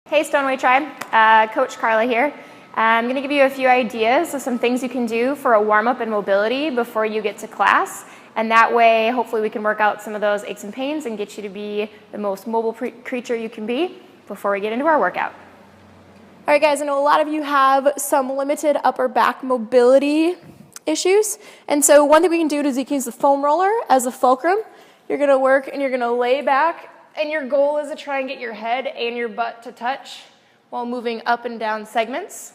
Hey Stoneway Tribe, Coach Karla here. I'm going to give you a few ideas of some things you can do for a warm-up and mobility before you get to class. And that way, hopefully we can work out some of those aches and pains and get you to be the most mobile creature you can be before we get into our workout. All right, guys, I know a lot of you have some limited upper back mobility issues. And so one thing we can do is you can use the foam roller as a fulcrum. You're going to work and you're going to lay back. And your goal is to try and get your head and your butt to touch while moving up and down segments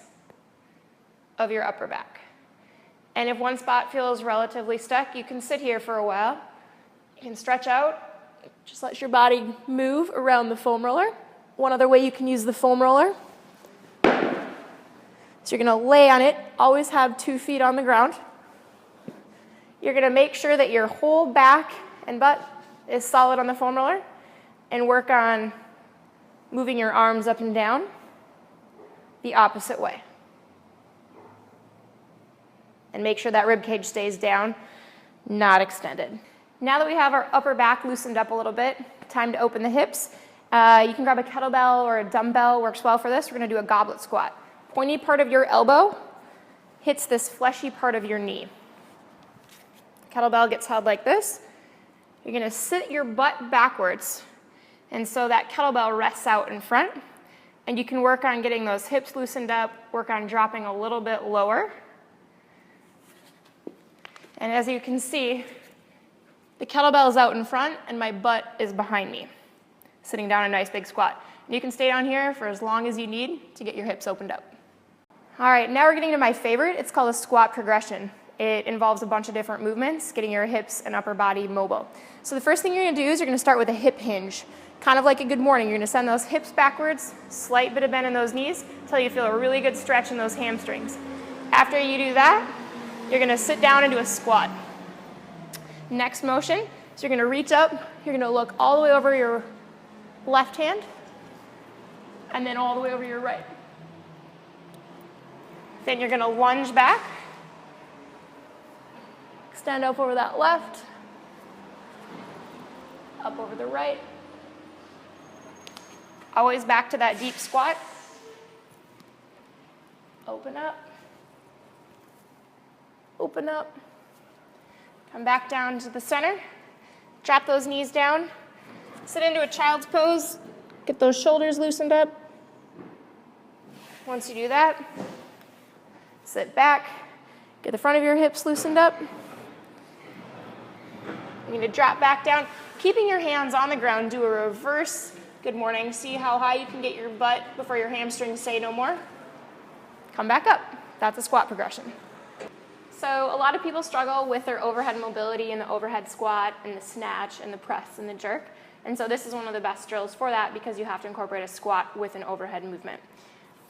of your upper back. And if one spot feels relatively stuck, you can sit here for a while. You can stretch out, just let your body move around the foam roller. One other way you can use the foam roller. So you're going to lay on it, always have 2 feet on the ground. You're going to make sure that your whole back and butt is solid on the foam roller. And work on moving your arms up and down the opposite way. And make sure that rib cage stays down, not extended. Now that we have our upper back loosened up a little bit, time to open the hips. You can grab a kettlebell or a dumbbell, works well for this. We're going to do a goblet squat. Pointy part of your elbow hits this fleshy part of your knee. Kettlebell gets held like this. You're going to sit your butt backwards. And so that kettlebell rests out in front, and you can work on getting those hips loosened up, work on dropping a little bit lower. And as you can see, the kettlebell is out in front, and my butt is behind me, sitting down in a nice big squat. And you can stay down here for as long as you need to get your hips opened up. All right, now we're getting to my favorite. It's called a squat progression. It involves a bunch of different movements, getting your hips and upper body mobile. So the first thing you're going to do is you're going to start with a hip hinge. Kind of like a good morning, you're going to send those hips backwards, slight bit of bend in those knees until you feel a really good stretch in those hamstrings. After you do that, you're going to sit down and do a squat. Next motion, so you're going to reach up, you're going to look all the way over your left hand, and then all the way over your right. Then you're going to lunge back, extend up over that left, up over the right. Always back to that deep squat. Open up. Open up. Come back down to the center. Drop those knees down. Sit into a child's pose. Get those shoulders loosened up. Once you do that, sit back. Get the front of your hips loosened up. You're going to drop back down. Keeping your hands on the ground, do a reverse good morning. See how high you can get your butt before your hamstrings say no more. Come back up. That's a squat progression. So a lot of people struggle with their overhead mobility and the overhead squat and the snatch and the press and the jerk. And so this is one of the best drills for that because you have to incorporate a squat with an overhead movement.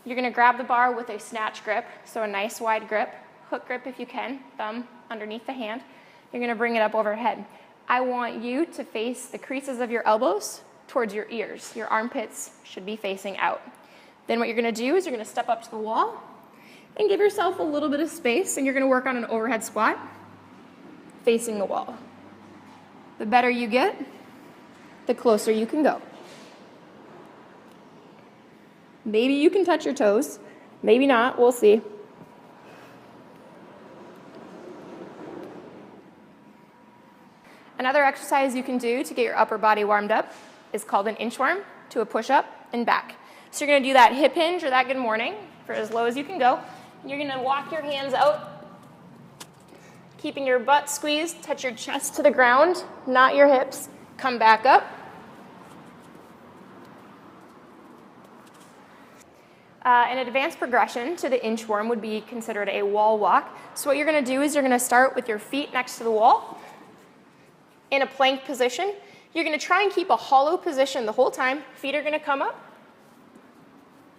You're going to grab the bar with a snatch grip, so a nice wide grip, hook grip if you can, thumb underneath the hand. You're going to bring it up overhead. I want you to face the creases of your elbows towards your ears. Your armpits should be facing out. Then what you're going to do is you're going to step up to the wall and give yourself a little bit of space, and you're going to work on an overhead squat facing the wall. The better you get, the closer you can go. Maybe you can touch your toes, maybe not, we'll see. Another exercise you can do to get your upper body warmed up is called an inchworm, to a push-up and back. So you're going to do that hip hinge or that good morning for as low as you can go. You're going to walk your hands out, keeping your butt squeezed, touch your chest to the ground, not your hips. Come back up. An advanced progression to the inchworm would be considered a wall walk. So what you're going to do is you're going to start with your feet next to the wall in a plank position. You're going to try and keep a hollow position the whole time. Feet are going to come up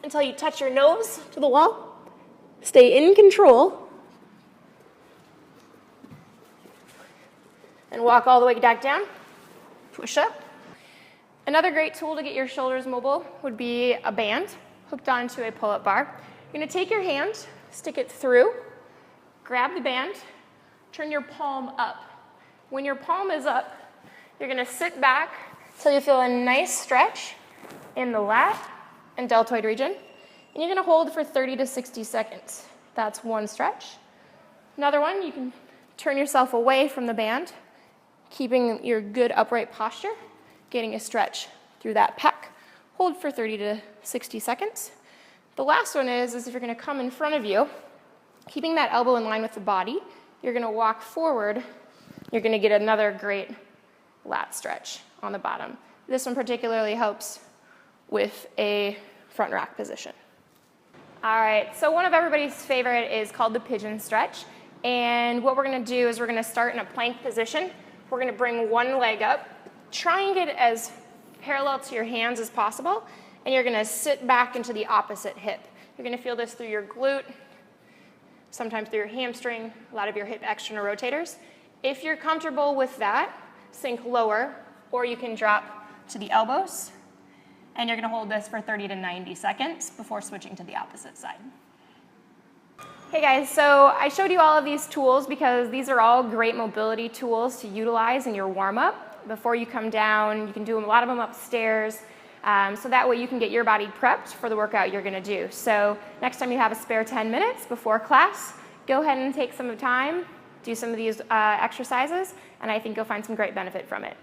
until you touch your nose to the wall. Stay in control. And walk all the way back down. Push up. Another great tool to get your shoulders mobile would be a band hooked onto a pull-up bar. You're going to take your hand, stick it through, grab the band, turn your palm up. When your palm is up, you're going to sit back until you feel a nice stretch in the lat and deltoid region. And you're going to hold for 30 to 60 seconds. That's one stretch. Another one, you can turn yourself away from the band, keeping your good upright posture, getting a stretch through that pec. Hold for 30 to 60 seconds. The last one is if you're going to come in front of you, keeping that elbow in line with the body, you're going to walk forward. You're going to get another great lat stretch on the bottom. This one particularly helps with a front rack position. All right, so one of everybody's favorite is called the Pigeon Stretch. And what we're going to do is we're going to start in a plank position. We're going to bring one leg up, try and get it as parallel to your hands as possible, and you're going to sit back into the opposite hip. You're going to feel this through your glute, sometimes through your hamstring, a lot of your hip external rotators. If you're comfortable with that, sink lower, or you can drop to the elbows, and you're going to hold this for 30 to 90 seconds before switching to the opposite side. Hey guys, so I showed you all of these tools because these are all great mobility tools to utilize in your warm-up. Before you come down, you can do a lot of them upstairs, so that way you can get your body prepped for the workout you're going to do. So next time you have a spare 10 minutes before class, go ahead and take some time, do some of these exercises, and I think you'll find some great benefit from it.